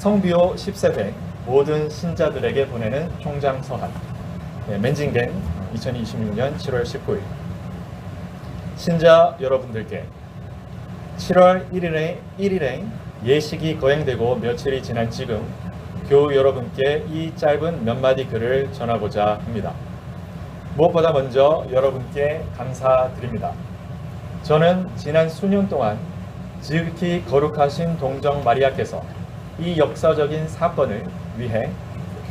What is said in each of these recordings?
성비호 10세배 모든 신자들에게 보내는 총장 서한. 맨징겐 2026년 7월 19일. 신자 여러분들께 7월 1일에 예식이 거행되고 며칠이 지난 지금 교우 여러분께 이 짧은 몇 마디 글을 전하고자 합니다. 무엇보다 먼저 여러분께 감사드립니다. 저는 지난 수년 동안 지극히 거룩하신 동정 마리아께서 이 역사적인 사건을 위해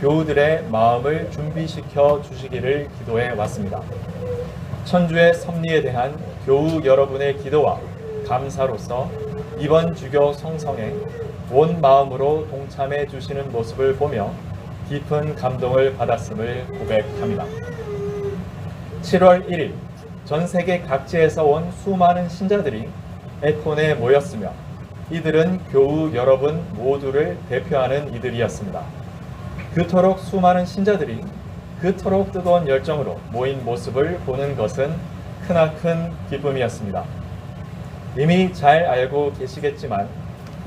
교우들의 마음을 준비시켜 주시기를 기도해 왔습니다. 천주의 섭리에 대한 교우 여러분의 기도와 감사로서 이번 주교 성성에 온 마음으로 동참해 주시는 모습을 보며 깊은 감동을 받았음을 고백합니다. 7월 1일 전 세계 각지에서 온 수많은 신자들이 에콘에 모였으며 이들은 교우 여러분 모두를 대표하는 이들이었습니다. 그토록 수많은 신자들이 그토록 뜨거운 열정으로 모인 모습을 보는 것은 크나큰 기쁨이었습니다. 이미 잘 알고 계시겠지만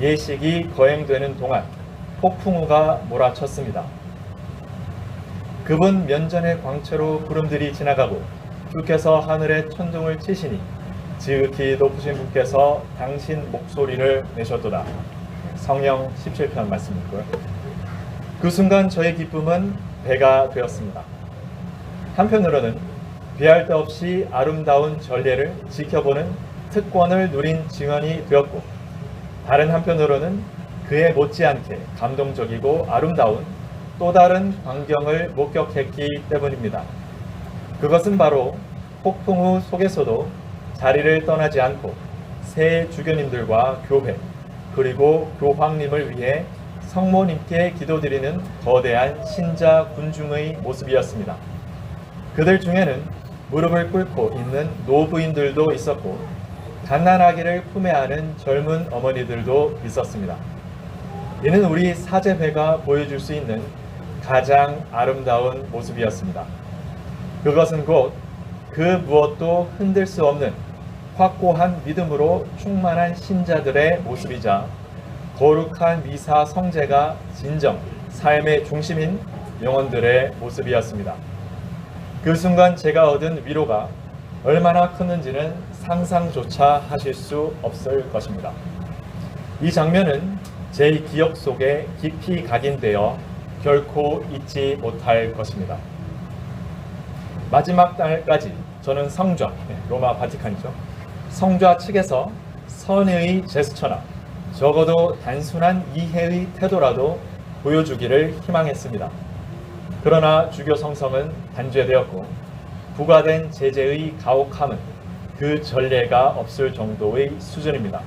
예식이 거행되는 동안 폭풍우가 몰아쳤습니다. 그분 면전의 광채로 구름들이 지나가고 주께서 하늘에 천둥을 치시니 지극히 높으신 분께서 당신 목소리를 내셨도다. 성령 17편 말씀이고요. 그 순간 저의 기쁨은 배가 되었습니다. 한편으로는 비할 데 없이 아름다운 전례를 지켜보는 특권을 누린 증언이 되었고, 다른 한편으로는 그에 못지않게 감동적이고 아름다운 또 다른 광경을 목격했기 때문입니다. 그것은 바로 폭풍우 속에서도 자리를 떠나지 않고 새 주교님들과 교회 그리고 교황님을 위해 성모님께 기도드리는 거대한 신자 군중의 모습이었습니다. 그들 중에는 무릎을 꿇고 있는 노부인들도 있었고 갓난아기를 품에 안은 젊은 어머니들도 있었습니다. 이는 우리 사제회가 보여줄 수 있는 가장 아름다운 모습이었습니다. 그것은 곧 그 무엇도 흔들 수 없는 확고한 믿음으로 충만한 신자들의 모습이자 거룩한 미사 성제가 진정 삶의 중심인 영혼들의 모습이었습니다. 그 순간 제가 얻은 위로가 얼마나 컸는지는 상상조차 하실 수 없을 것입니다. 이 장면은 제 기억 속에 깊이 각인되어 결코 잊지 못할 것입니다. 마지막 날까지 저는 성좌, 로마 바티칸이죠. 성좌 측에서 선의의 제스처나 적어도 단순한 이해의 태도라도 보여주기를 희망했습니다. 그러나 주교 성성은 단죄되었고 부과된 제재의 가혹함은 그 전례가 없을 정도의 수준입니다.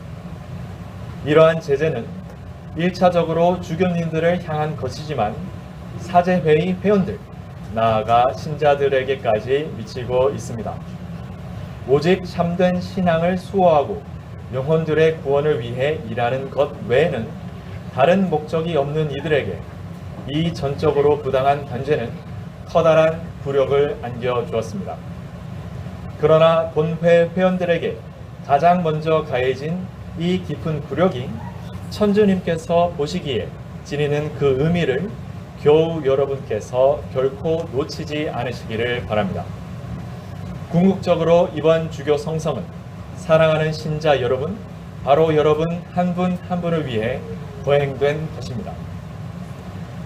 이러한 제재는 1차적으로 주교님들을 향한 것이지만 사제회의 회원들, 나아가 신자들에게까지 미치고 있습니다. 오직 참된 신앙을 수호하고 영혼들의 구원을 위해 일하는 것 외에는 다른 목적이 없는 이들에게 이 전적으로 부당한 단죄는 커다란 굴욕을 안겨주었습니다. 그러나 본회 회원들에게 가장 먼저 가해진 이 깊은 굴욕이 천주님께서 보시기에 지니는 그 의미를 교우 여러분께서 결코 놓치지 않으시기를 바랍니다. 궁극적으로 이번 주교 성성은 사랑하는 신자 여러분, 바로 여러분 한 분 한 분을 위해 거행된 것입니다.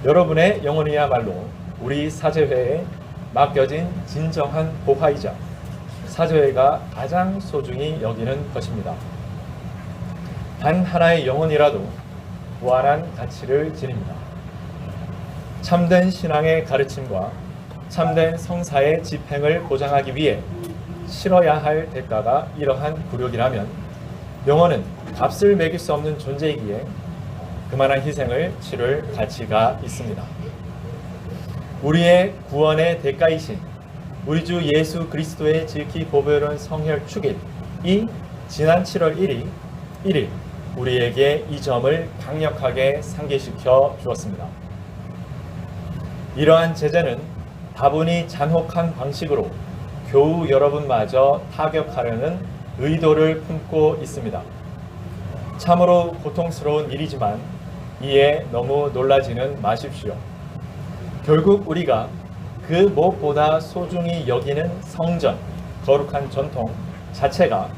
여러분의 영혼이야말로 우리 사제회에 맡겨진 진정한 보화이자 사제회가 가장 소중히 여기는 것입니다. 단 하나의 영혼이라도 무한한 가치를 지닙니다. 참된 신앙의 가르침과 참된 성사의 집행을 보장하기 위해 치러야 할 대가가 이러한 굴욕이라면 영혼은 값을 매길 수 없는 존재이기에 그만한 희생을 치를 가치가 있습니다. 우리의 구원의 대가이신 우리 주 예수 그리스도의 지극히 보배로운 성혈 축일이 지난 7월 1일 우리에게 이 점을 강력하게 상기시켜 주었습니다. 이러한 제재는 다분히 잔혹한 방식으로 교우 여러분마저 타격하려는 의도를 품고 있습니다. 참으로 고통스러운 일이지만 이에 너무 놀라지는 마십시오. 결국 우리가 그 무엇보다 소중히 여기는 성전, 거룩한 전통 자체가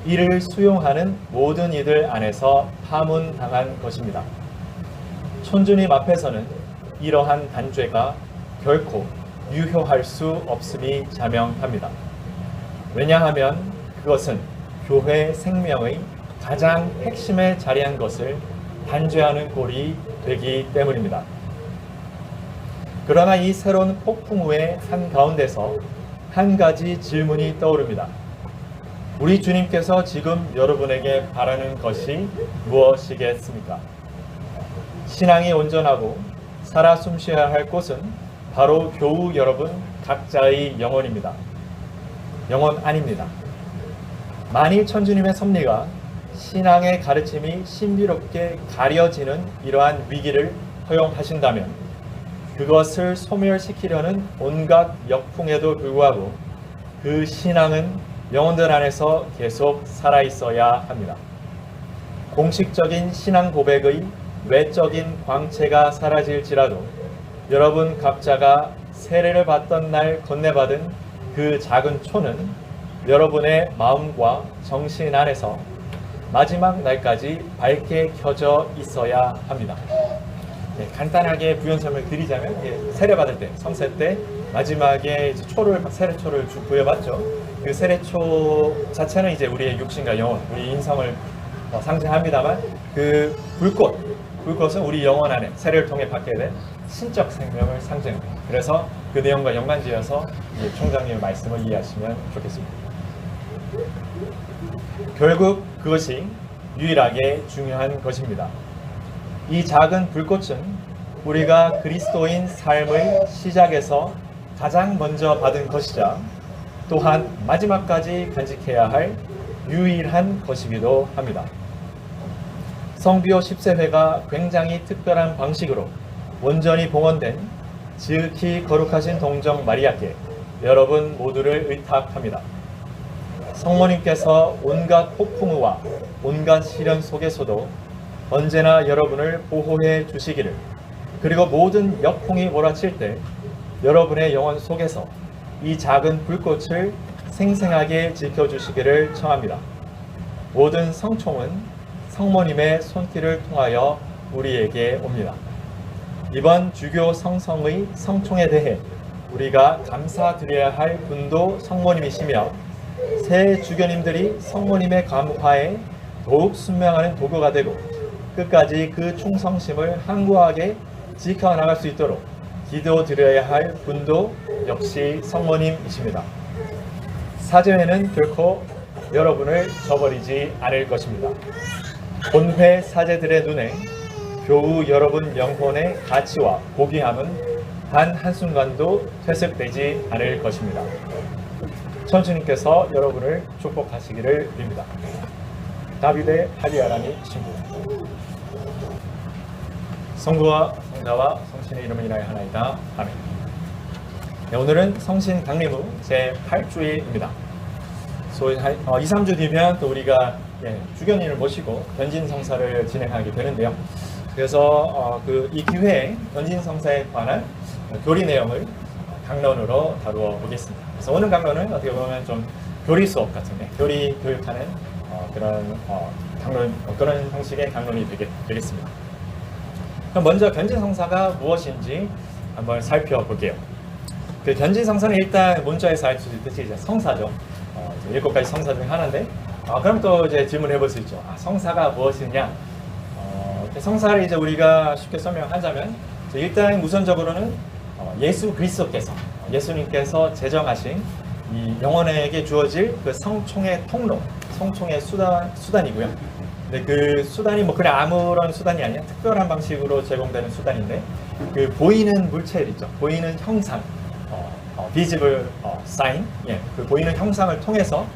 이를 수용하는 모든 이들 안에서 파문당한 것입니다. 천주님 앞에서는 이러한 단죄가 결코 유효할 수 없음이 자명합니다. 왜냐하면 그것은 교회 생명의 가장 핵심에 자리한 것을 단죄하는 꼴이 되기 때문입니다. 그러나 이 새로운 폭풍우의 한가운데서 한 가지 질문이 떠오릅니다. 우리 주님께서 지금 여러분에게 바라는 것이 무엇이겠습니까? 신앙이 온전하고 살아 숨쉬어야 할 곳은 바로 교우 여러분 각자의 영혼입니다. 영혼 아닙니다. 만일 천주님의 섭리가 신앙의 가르침이 신비롭게 가려지는 이러한 위기를 허용하신다면 그것을 소멸시키려는 온갖 역풍에도 불구하고 그 신앙은 영혼들 안에서 계속 살아있어야 합니다. 공식적인 신앙 고백의 외적인 광채가 사라질지라도 여러분 각자가 세례를 받던 날 건네받은 그 작은 초는 여러분의 마음과 정신 안에서 마지막 날까지 밝게 켜져 있어야 합니다. 네, 간단하게 부연 설명을 드리자면 세례 받을 때, 성세 때 마지막에 이제 세례초를 부여받죠. 그 세례초 자체는 이제 우리의 육신과 영혼, 우리 인성을 상징합니다만 그 불꽃은 우리 영혼 안에 세례를 통해 받게 된 신적 생명을 상징합니다. 그래서 그 내용과 연관지어서 총장님의 말씀을 이해하시면 좋겠습니다. 결국 그것이 유일하게 중요한 것입니다. 이 작은 불꽃은 우리가 그리스도인 삶의 시작에서 가장 먼저 받은 것이자 또한 마지막까지 간직해야 할 유일한 것이기도 합니다. 성비오 10세회가 굉장히 특별한 방식으로 온전히 봉헌된 지극히 거룩하신 동정 마리아께 여러분 모두를 의탁합니다. 성모님께서 온갖 폭풍우와 온갖 시련 속에서도 언제나 여러분을 보호해 주시기를, 그리고 모든 역풍이 몰아칠 때 여러분의 영혼 속에서 이 작은 불꽃을 생생하게 지켜주시기를 청합니다. 모든 성총은 성모님의 손길을 통하여 우리에게 옵니다. 이번 주교 성성의 성총에 대해 우리가 감사드려야 할 분도 성모님이시며 새 주교님들이 성모님의 감화에 더욱 순명하는 도구가 되고 끝까지 그 충성심을 항구하게 지켜나갈 수 있도록 기도드려야 할 분도 역시 성모님이십니다. 사제회는 결코 여러분을 저버리지 않을 것입니다. 본회 사제들의 눈에 교우 여러분 영혼의 가치와 고귀함은 단 한순간도 퇴색되지 않을 것입니다. 천주님께서 여러분을 축복하시기를 빕니다. 다비데 하리아라니 신부. 성부와 성자와 성신의 이름을 인하여 하나이다. 아멘. 네, 오늘은 성신 강림후 제8주일입니다. 2, 3주 뒤면 또 우리가 주견인을 모시고 변진성사를 진행하게 되는데요. 그래서 이 기회에 변진성사에 관한 교리 내용을 강론으로 다루어 보겠습니다. 그래서 오늘 강론은 어떻게 보면 좀 교리 수업 같은 교리 교육하는 그런 형식의 강론이 되겠습니다. 그럼 먼저 변진성사가 무엇인지 한번 살펴볼게요. 그 변진성사는 일단 문자에서 알 수 있듯이 이제 성사죠. 7가지 성사 중 하나인데, 그럼 또 이제 질문해 볼 수 있죠. 성사가 무엇이냐? 성사를 이제 우리가 쉽게 설명하자면, 일단 우선적으로는 예수 그리스도께서, 예수님께서 제정하신 이 영혼에게 주어질 그 성총의 통로, 성총의 수단이고요. 근데 그 수단이 그냥 아무런 수단이 아니라 특별한 방식으로 제공되는 수단인데, 그 보이는 물체들 있죠. 보이는 형상, visible sign, 그 보이는 형상을 통해서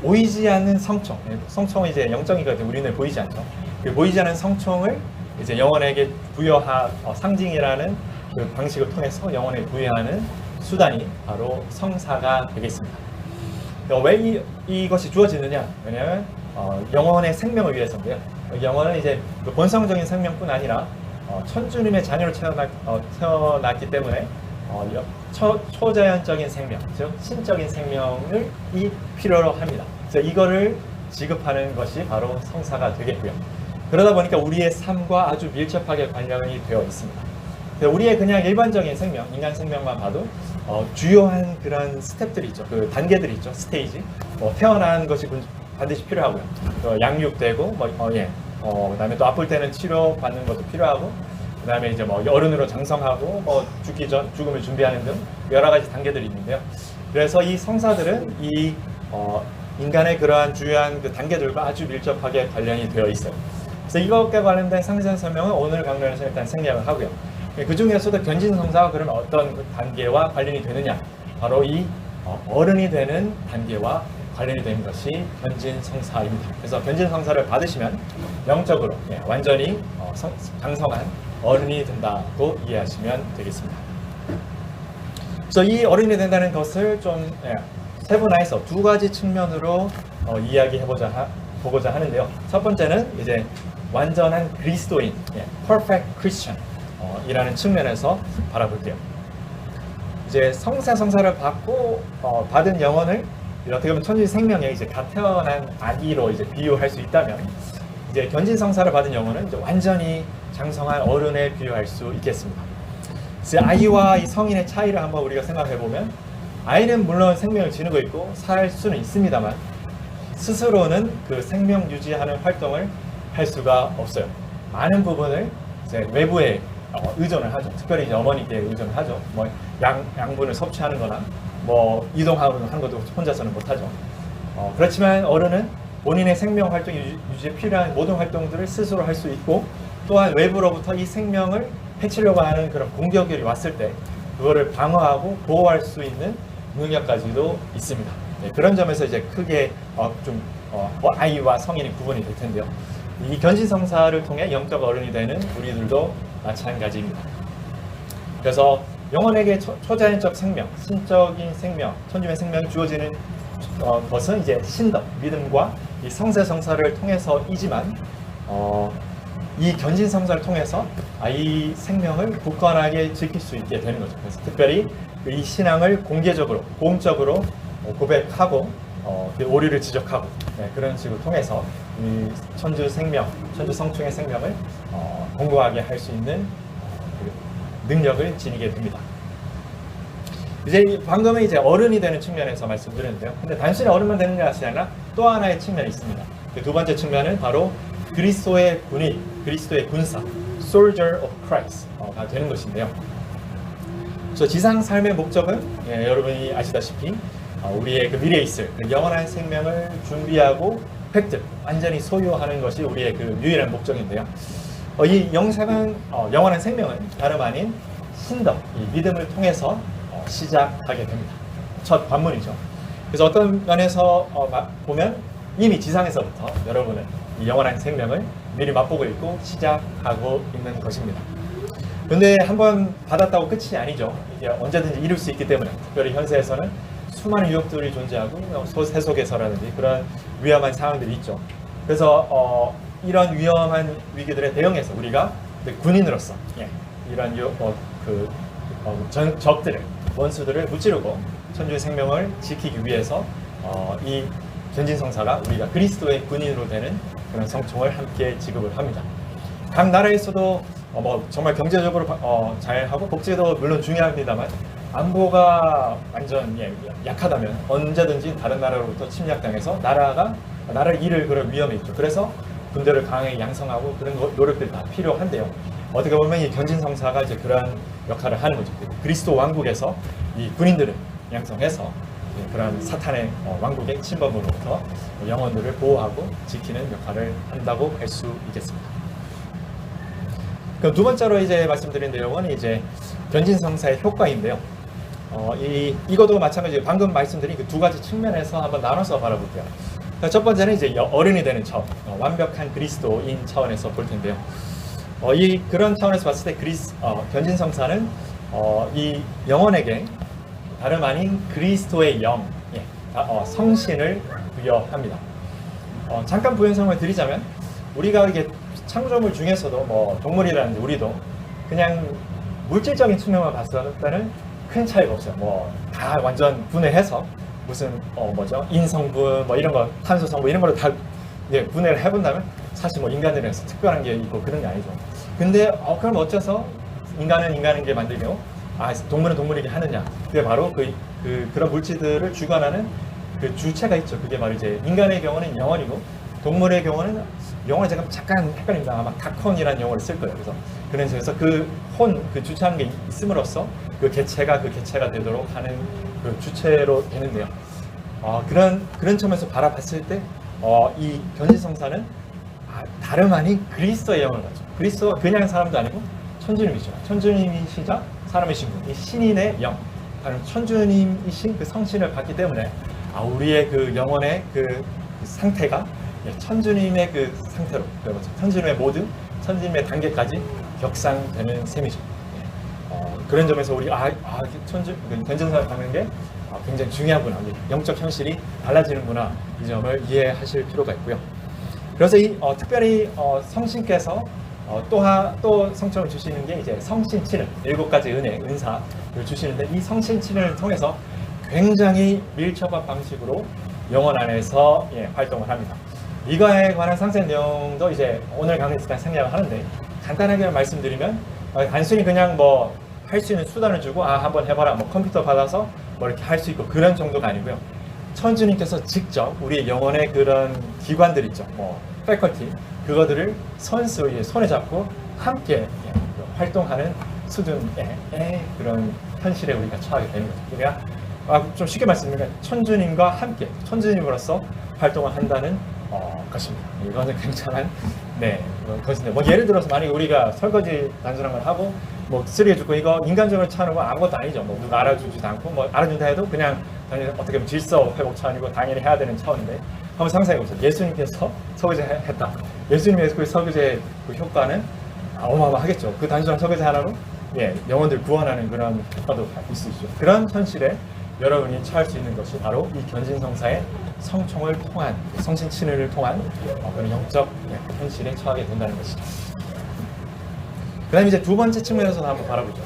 보이지 않는 성총, 성총은 이제 영적이거든요. 우리는 보이지 않죠. 그 보이지 않는 성총을 이제 영혼에게 상징이라는 그 방식을 통해서 영혼에 부여하는 수단이 바로 성사가 되겠습니다. 왜 이것이 주어지느냐? 왜냐하면 영혼의 생명을 위해서인데요. 영혼은 이제 본성적인 생명뿐 아니라 천주님의 자녀로 태어났기 때문에 초자연적인 생명, 즉 신적인 생명을 필요로 합니다. 그래서 이거를 지급하는 것이 바로 성사가 되겠고요. 그러다 보니까 우리의 삶과 아주 밀접하게 관련이 되어 있습니다. 우리의 그냥 일반적인 생명, 인간 생명만 봐도 주요한 그런 스텝들이 있죠. 그 단계들이 있죠. 스테이지. 태어난 것이 반드시 필요하고요. 양육되고, 그다음에 또 아플 때는 치료 받는 것도 필요하고, 그다음에 이제 어른으로 장성하고, 죽음을 준비하는 등 여러 가지 단계들이 있는데요. 그래서 이 성사들은 인간의 그러한 주요한 그 단계들과 아주 밀접하게 관련이 되어 있어요. 그래서 이것과 관련된 상세한 설명은 오늘 강론에서 일단 생략을 하고요. 그 중에서도 견진성사가 그러면 어떤 단계와 관련이 되느냐? 바로 이 어른이 되는 단계와 관련이 되는 것이 견진성사입니다. 그래서 견진성사를 받으시면 영적으로 완전히 장성한 어른이 된다고 이해하시면 되겠습니다. 그래서 이 어른이 된다는 것을 좀 세분화해서 두 가지 측면으로 보고자 하는데요. 첫 번째는 이제 완전한 그리스도인, perfect Christian 이라는 측면에서 바라볼게요. 이제 성사를 받고 받은 영혼을 어떻게 보면 천지 생명에 이제 갓 태어난 아기로 이제 비유할 수 있다면, 이제 견진성사를 받은 영혼은 이제 완전히 장성한 어른에 비유할 수 있겠습니다. 그래서 아이와 이 성인의 차이를 한번 우리가 생각해 보면, 아이는 물론 생명을 지니고 있고 살 수는 있습니다만 스스로는 그 생명 유지하는 활동을 할 수가 없어요. 많은 부분을 이제 외부에 의존을 하죠. 특별히 이제 어머니께 의존을 하죠. 양분을 섭취하는 거나 이동하는 것도 혼자서는 못하죠. 그렇지만 어른은 본인의 생명 활동 유지에 필요한 모든 활동들을 스스로 할 수 있고, 또한 외부로부터 이 생명을 해치려고 하는 그런 공격이 왔을 때 그거를 방어하고 보호할 수 있는 능력까지도 있습니다. 그런 점에서 이제 크게 아이와 성인이 구분이 될 텐데요. 이 견진성사를 통해 영적 어른이 되는 우리들도 마찬가지입니다. 그래서 영혼에게 초자연적 생명, 신적인 생명, 천주의 생명이 주어지는 것은 이제 신덕, 믿음과 이 성세성사를 통해서이지만, 이 견진성사를 통해서 이 생명을 굳건하게 지킬 수 있게 되는 거죠. 그래서 특별히 이 신앙을 공적으로 고백하고 오류를 지적하고 그런 식으로 통해서 이 천주 성충의 생명을 공고하게 할 수 있는 능력을 지니게 됩니다. 이제 방금은 이제 어른이 되는 측면에서 말씀드렸는데요. 근데 단순히 어른만 되는 것이 아니라 또 하나의 측면이 있습니다. 그 두 번째 측면은 바로 그리스도의 군인, 그리스도의 군사, Soldier of Christ가 되는 것인데요. 그래서 지상 삶의 목적은 여러분이 아시다시피 우리의 그 미래에 있을 그 영원한 생명을 준비하고 획득, 완전히 소유하는 것이 우리의 그 유일한 목적인데요. 이 영원한 생명은 다름 아닌 신덕, 이 믿음을 통해서 시작하게 됩니다. 첫 관문이죠. 그래서 어떤 면에서 보면 이미 지상에서부터 여러분은 이 영원한 생명을 미리 맛보고 있고 시작하고 있는 것입니다. 그런데 한번 받았다고 끝이 아니죠. 이게 언제든지 이룰 수 있기 때문에, 특별히 현세에서는 수많은 유혹들이 존재하고 세속에서라든지 그런 위험한 상황들이 있죠. 그래서 이런 위험한 위기들에 대응해서 우리가 군인으로서 이런 적들을, 원수들을 무찌르고 천주의 생명을 지키기 위해서 이 견진성사가 우리가 그리스도의 군인으로 되는 그런 성총을 함께 지급을 합니다. 각 나라에서도 정말 경제적으로 잘하고 복지도 물론 중요합니다만, 안보가 완전 약하다면 언제든지 다른 나라로부터 침략당해서 나라를 잃을 그런 위험이 있죠. 그래서 군대를 강하게 양성하고 그런 노력들이 다 필요한데요. 어떻게 보면 이 견진성사가 이제 그런 역할을 하는 거죠. 그리스도 왕국에서 이 군인들을 양성해서 그런 사탄의 왕국의 침범으로부터 영혼들을 보호하고 지키는 역할을 한다고 할 수 있겠습니다. 그럼 두 번째로 이제 말씀드린 내용은 이제 견진성사의 효과인데요. 이것도 마찬가지로 방금 말씀드린 그 두 가지 측면에서 한번 나눠서 바라볼게요. 첫 번째는 이제 어른이 되는 차원, 완벽한 그리스도인 차원에서 볼 텐데요. 그런 차원에서 봤을 때 견진성사는 이 영혼에게 다름 아닌 그리스도의 영, 성신을 부여합니다. 잠깐 부연설명을 드리자면, 우리가 이게 창조물 중에서도 뭐 동물이라든지 우리도 그냥 물질적인 측면만 봤을 때는 큰 차이가 없어요. 뭐 다 완전 분해해서 무슨 뭐죠 인성분 뭐 이런 거 탄소 성분 이런 걸로 다 분해를 해본다면 사실 뭐 인간들에서 특별한 게 있고 그런 게 아니죠. 근데 그럼 어째서 인간은 인간에게 만들고 동물은 동물에게 하느냐? 그게 바로 그런 물질들을 주관하는 그 주체가 있죠. 그게 바로 이제 인간의 경우는 영혼이고 동물의 경우는 영어를 제가 잠깐 헷갈립니다. 아마 닥콘이라는 용어를 쓸 거예요. 그래서 그 주체하는 게 있음으로써 그 개체가 되도록 하는 그 주체로 되는데요. 그런 점에서 바라봤을 때 이 견진성사는 다름 아닌 그리스도의 영을 가죠. 그리스도가 그냥 사람도 아니고 천주님이시죠. 천주님이시자 사람이신 분, 이 신인의 영, 바로 천주님이신 그 성신을 받기 때문에 우리의 그 영혼의 그 상태가 천주님의 그 상태로, 천주님의 모든 천주님의 단계까지 격상되는 셈이죠. 그런 점에서 우리 견진성사를 받는 게 굉장히 중요하구나, 영적 현실이 달라지는구나, 이 점을 이해하실 필요가 있고요. 그래서 특별히 성신께서 또 성령을 주시는 게 이제 성신친을 7가지 은혜, 은사를 주시는데 이 성신친을 통해서 굉장히 밀접한 방식으로 영혼 안에서 활동을 합니다. 이거에 관한 상세한 내용도 이제 오늘 강의에서 생략을 하는데 간단하게 말씀드리면 단순히 그냥 뭐 할 수 있는 수단을 주고 한번 해봐라, 뭐 컴퓨터 받아서 뭐 이렇게 할 수 있고 그런 정도가 아니고요. 천주님께서 직접 우리의 영혼의 그런 기관들 있죠, 뭐 패컬티, 그거들을 손에 잡고 함께 활동하는 수준의 그런 현실에 우리가 처하게 되는 거죠. 그러니까 좀 쉽게 말씀드리면 천주님과 함께 천주님으로서 활동을 한다는 것입니다. 이거는 굉장한 것인데, 뭐 예를 들어서 만약에 우리가 설거지 단순한 걸 하고 뭐 쓰레기 줍고 이거 인간적으로 차는 건 아무것도 아니죠. 뭐 누가 알아주지도 않고 뭐 알아준다 해도 그냥 당연히 어떻게 보면 질서 회복 차원이고 당연히 해야 되는 차원인데, 한번 상상해 보세요. 예수님께서 설거지 했다. 예수님의 그 설거지의 그 효과는 어마어마하겠죠. 그 단순한 설거지 하나로 영혼들 구원하는 그런 효과도 있을 수 있죠. 그런 현실에 여러분이 처할 수 있는 것이 바로 이 견진성사의 성총을 통한, 성신친을 통한 그런 영적 현실에 처하게 된다는 것이죠. 그 다음에 이제 두 번째 측면에서 한번 바라보죠.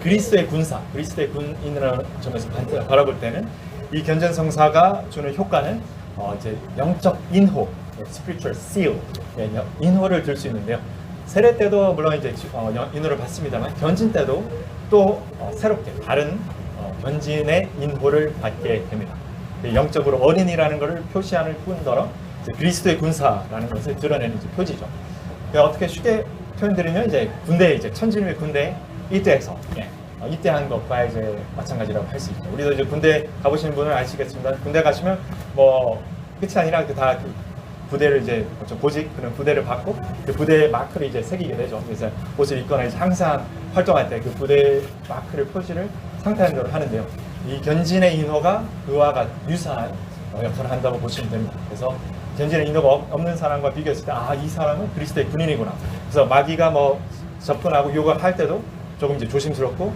그리스도의 군사, 그리스도의 군인이라는 점에서 바라볼 때는 이 견진성사가 주는 효과는 이제 영적 인호, spiritual seal, 인호를 줄 수 있는데요. 세례 때도 물론 이제 인호를 받습니다만 견진 때도 또 새롭게 다른 견진의 인호를 받게 됩니다. 영적으로 어린이라는 것을 표시하는 뿐더러 그리스도의 군사라는 것을 드러내는 표지죠. 어떻게 쉽게 표현드리면 이제 군대, 이제 천주님의 군대에 입대해서 입대한 것과 이제 마찬가지라고 할 수 있죠. 우리도 이제 군대 가보시는 분은 아시겠습니다. 군대 가시면 뭐 끝이 아니라 다 부대를 이제 보직 그런 부대를 받고 그 부대의 마크를 이제 새기게 되죠. 그래서 옷을 입거나 이제 항상 활동할 때 그 부대 마크를 표시를 상태하는 대로 하는데요. 이 견진의 인호가 그와 유사한 역할을 한다고 보시면 됩니다. 그래서 견진의 인호가 없는 사람과 비교했을 때 이 사람은 그리스도의 군인이구나. 그래서 마귀가 뭐 접근하고 요구할 때도 조금 이제 조심스럽고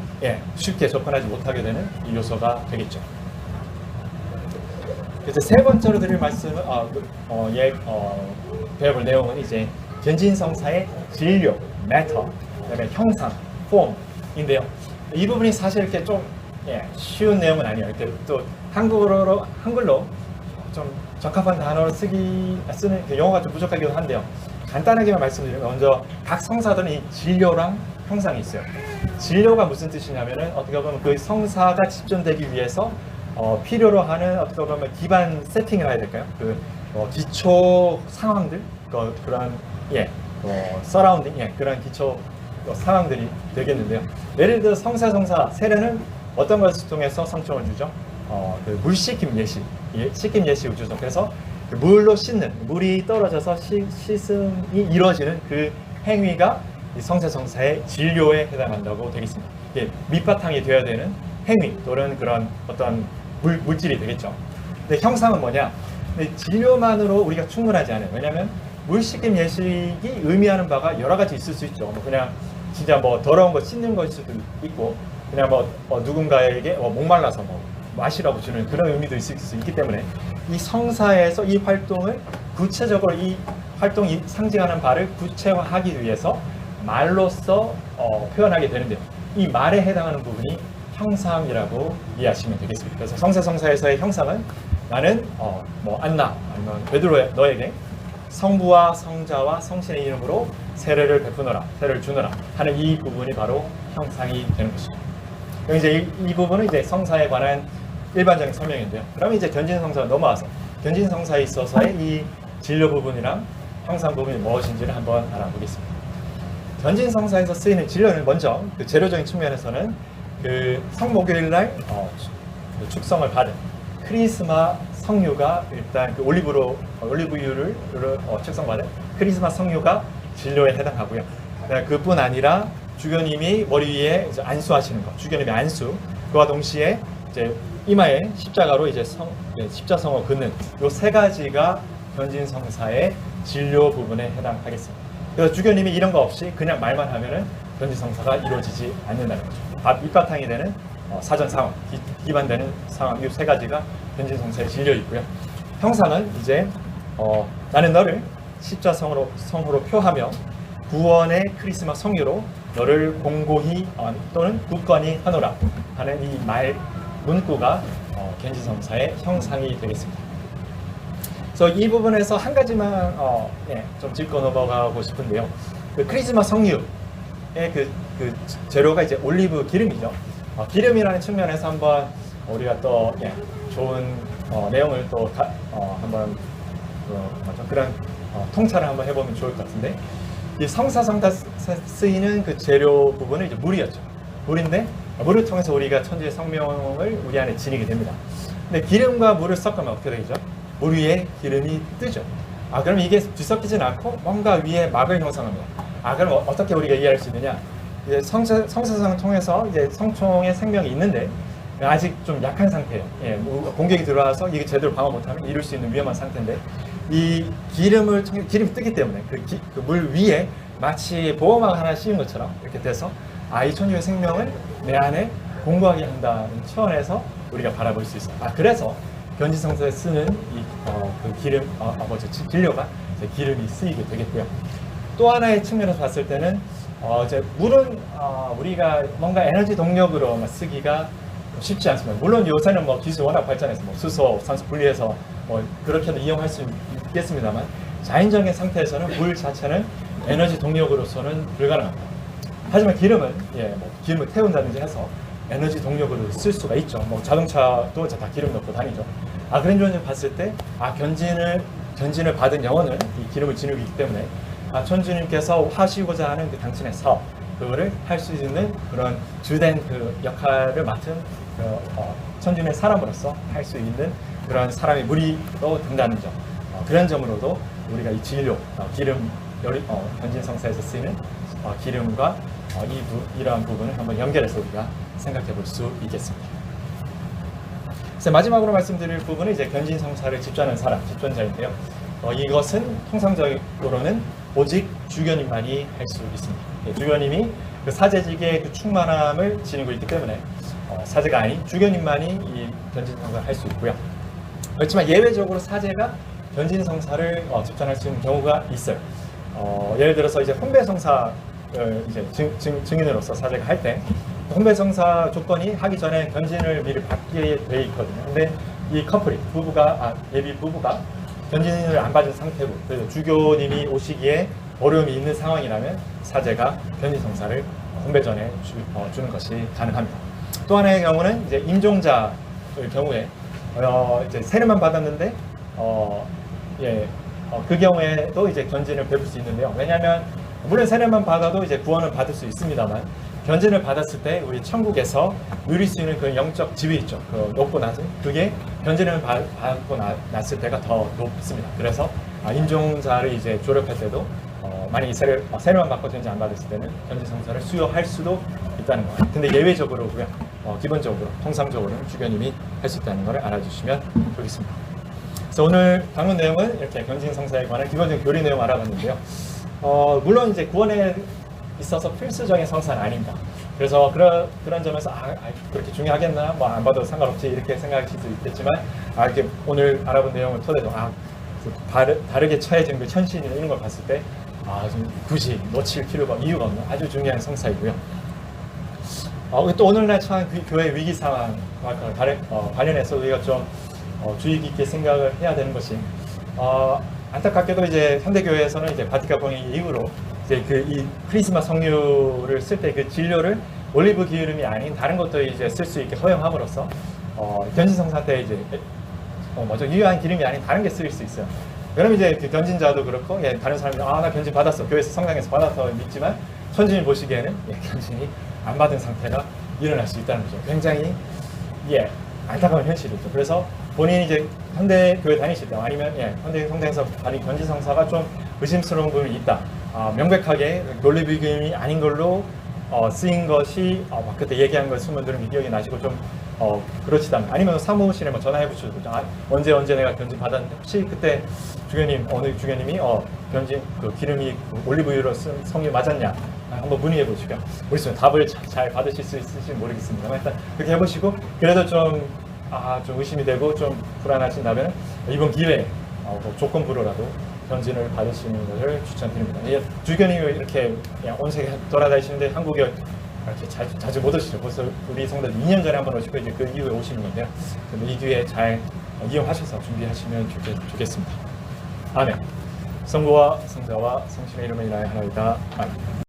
쉽게 접근하지 못하게 되는 이 요소가 되겠죠. 그래서 세 번째로 드릴 말씀은 배워볼 내용은 이제 견진성사의 진료, matter, 그다음에 형상, form인데요. 이 부분이 사실 이렇게 좀 쉬운 내용은 아니에요. 이렇게 또 한글로 좀 적합한 단어를 쓰는 영어가 좀 부족하기도 한데요. 간단하게만 말씀드리면 먼저 각 성사들은 이 진료랑 형상이 있어요. 진료가 무슨 뜻이냐면은 어떻게 보면 그 성사가 집전되기 위해서 필요로 하는 어떻게 보면 기반 세팅을 해야 될까요? 기초 상황들, 그런 서라운딩, 그런 기초 상황들이 되겠는데요. 예를 들어 성사, 세례는 어떤 것을 통해서 성총을 주죠? 물씻김 예시, 씻김 예시 우주죠. 그래서 물로 씻는, 물이 떨어져서 씻음이 이루어지는 그 행위가 이 성사의 진료에 해당한다고 되겠습니다. 밑바탕이 되어야 되는 행위 또는 그런 어떤 물질이 되겠죠. 근데 형상은 뭐냐? 근데 진료만으로 우리가 충분하지 않아요. 왜냐하면 물씻김 예식이 의미하는 바가 여러 가지 있을 수 있죠. 그냥 진짜 더러운 거 씻는 것일 수도 있고, 그냥 누군가에게 목말라서 마시라고 주는 그런 의미도 있을 수 있기 때문에 이 성사에서 이 활동을 구체적으로 이 활동이 상징하는 바를 구체화하기 위해서 말로써 표현하게 되는데요. 이 말에 해당하는 부분이 형상이라고 이해하시면 되겠습니다. 그래서 성세성사에서의 형상은 나는 뭐 안나 아니면 베드로 너에게 성부와 성자와 성신의 이름으로 세례를 베푸노라, 세례를 주노라 하는 이 부분이 바로 형상이 되는 것입니다. 이제 이 부분은 이제 성사에 관한 일반적인 설명인데요. 그러면 이제 견진성사로 넘어와서 견진성사에 있어서의 이 진료 부분이랑 형상 부분이 무엇인지를 한번 알아보겠습니다. 견진성사에서 쓰이는 진료는 먼저 그 재료적인 측면에서는 그 성목요일날 축성을 받은 크리스마 성류가 일단 그 올리브유를 축성받은 크리스마 성류가 진료에 해당하고요. 그뿐 아니라 주교님이 머리 위에 이제 안수하시는 것, 주교님의 안수, 그와 동시에 이제 이마에 십자가로 이제 십자성을 긋는 이 세 가지가 견진성사의 진료 부분에 해당하겠습니다. 그래서 주교님이 이런 거 없이 그냥 말만 하면은 견진성사가 이루어지지 않는다는 거죠. 밑바탕이 되는 사전 상황, 기반되는 상황, 이 세 가지가 견진성사의 진료이고요. 형상은 이제 나는 너를 십자성으로 표하며 구원의 크리스마 성유로 너를 공고히 또는 굳건히 하노라 하는 이 말 문구가 견진성사의 형상이 되겠습니다. 그래서 이 부분에서 한 가지만 좀 짚고 넘어가고 싶은데요. 그 크리스마 성유의 그 재료가 이제 올리브 기름이죠. 기름이라는 측면에서 한번 우리가 또 좋은 내용을 또 한번 그런 통찰을 한번 해보면 좋을 것 같은데, 이 성사성타 쓰이는 그 재료 부분은 이제 물이었죠. 물인데 물을 통해서 우리가 천주의 성령을 우리 안에 지니게 됩니다. 근데 기름과 물을 섞으면 어떻게 되죠? 물 위에 기름이 뜨죠. 그럼 이게 뒤섞이진 않고 뭔가 위에 막을 형성합니다. 그럼 어떻게 우리가 이해할 수 있느냐? 이제 성사성을 통해서 이제 성총의 생명이 있는데 아직 좀 약한 상태예요. 공격이 들어와서 이게 제대로 방어 못하면 이룰 수 있는 위험한 상태인데, 이 기름이 뜨기 때문에 그 물 위에 마치 보호막 하나 씌운 것처럼 이렇게 돼서 이 천주의 생명을 내 안에 공고하게 한다는 차원에서 우리가 바라볼 수 있어요. 그래서 견진성사에 쓰는 그 기름, 진료가 기름이 쓰이게 되겠고요. 또 하나의 측면에서 봤을 때는 이제 물은 우리가 뭔가 에너지 동력으로 쓰기가 쉽지 않습니다. 물론 요새는 뭐 기술이 워낙 발전해서 수소, 산소 분리해서 그렇게도 이용할 수 있겠습니다만, 자연적인 상태에서는 물 자체는 에너지 동력으로서는 불가능합니다. 하지만 기름은 기름을 태운다든지 해서 에너지 동력으로 쓸 수가 있죠. 자동차도 다 기름 넣고 다니죠. 그런 점에서 봤을 때 견진을 받은 영혼은 이 기름을 지니고 있기 때문에 천주님께서 하시고자 하는 그 당신의 사업, 그거를 할 수 있는 그런 주된 그 역할을 맡은 천주님의 사람으로서 할 수 있는 그런 사람의 무리로 된다는 점, 그런 점으로도 우리가 이 진료, 견진성사에서 쓰이는 기름과 이러한 부분을 한번 연결해서 우리가 생각해 볼 수 있겠습니다. 마지막으로 말씀드릴 부분은 이제 견진성사를 집전하는 사람, 집전자인데요. 이것은 통상적으로는 오직 주교님만이 할 수 있습니다. 주교님이 그 사제직의 그 충만함을 지니고 있기 때문에 사제가 아닌 주교님만이 이 견진성사를 할 수 있고요. 그렇지만 예외적으로 사제가 견진성사를 집전할 수 있는 경우가 있어요. 예를 들어서 이제 혼배성사를 이제 증인으로서 사제가 할 때 혼배성사 조건이 하기 전에 견진을 미리 받게 돼 있거든요. 근데 이 커플이 예비 부부가 견진을 안 받은 상태고, 그래서 주교님이 오시기에 어려움이 있는 상황이라면 사제가 견진성사를 혼배 전에 주는 것이 가능합니다. 또 하나의 경우는 이제 임종자의 경우에 이제 세례만 받았는데 그 경우에도 이제 견진을 베풀 수 있는데요. 왜냐하면 물론 세례만 받아도 이제 구원을 받을 수 있습니다만, 견진을 받았을 때 우리 천국에서 누릴 수 있는 그 영적 지위 있죠. 그 높고 낮은, 그게 견진을 받고 났을 때가 더 높습니다. 그래서 임종자를 이제 졸업할 때도 만약에 세례만 받고 견진 안 받았을 때는 견진성사를 수여할 수도 있다는 거예요. 근데 예외적으로고요. 기본적으로, 통상적으로는 주교님이 할 수 있다는 것을 알아주시면 좋겠습니다. 그래서 오늘 방문 내용은 이렇게 견진성사에 관한 기본적인 교리 내용 알아봤는데요. 물론 이제 구원에 있어서 필수적인 성사는 아닙니다. 그래서 그런 점에서 그렇게 중요하겠나? 안 받아도 상관없지 이렇게 생각하실 수 있겠지만, 이렇게 오늘 알아본 내용을 토대로 다르게 처해진 그 천신이나 이런 걸 봤을 때 좀 굳이 놓칠 필요가 이유가 없는 아주 중요한 성사이고요. 또 오늘날 처한 그 교회 위기 상황과 관련해서 우리가 좀 주의 깊게 생각을 해야 되는 것이 안타깝게도 이제 현대교회에서는 이제 바티칸 봉의 이후로 이제 이 크리스마스 성류를 쓸 때 그 진료를 올리브 기름이 아닌 다른 것도 이제 쓸 수 있게 허용함으로써 견진성사 때 이제 유효한 기름이 아닌 다른 게 쓰일 수 있어요. 그럼 이제 그 견진자도 그렇고 다른 사람이 나 견진 받았어, 교회에서 성당에서 받아서 믿지만 천진이 보시기에는 견진이 안 받은 상태가 일어날 수 있다는 거죠. 굉장히 안타까운 현실이죠. 그래서 본인이 이제 현대 교회 다니실 때 아니면 현대 성당에서 받은 견진 성사가 좀 의심스러운 부분이 있다. 명백하게 올리브 기름이 아닌 걸로 쓰인 것이 그때 얘기한 걸 소문들은 기억이 나시고 좀 그렇지다면 아니면 사무실에 전화해 보시고 언제 내가 견진 받았는데 혹시 그때 주교님 어느 주교님이 견진 그 기름이 올리브유로 쓴 성류 맞았냐 한번 문의해 보시고요. 모르겠으면 답을 잘 받으실 수 있을지는 모르겠습니다만 일단 그렇게 해보시고 그래도 좀 의심이 되고 좀 불안하신다면 이번 기회에 조건부로라도 견진을 받으시는 것을 추천드립니다. 주교님이 이렇게 온 세계 돌아다니시는데 한국에 이렇게 자주 못 오시죠. 벌써 우리 성도 2년 전에 한번 오시고 이제 그 이후에 오시는 건데요. 이 기회에 잘 이용하셔서 준비하시면 좋겠습니다. 아멘. 성부와 성자와 성신의 이름을 인하여 하나이다. 아멘.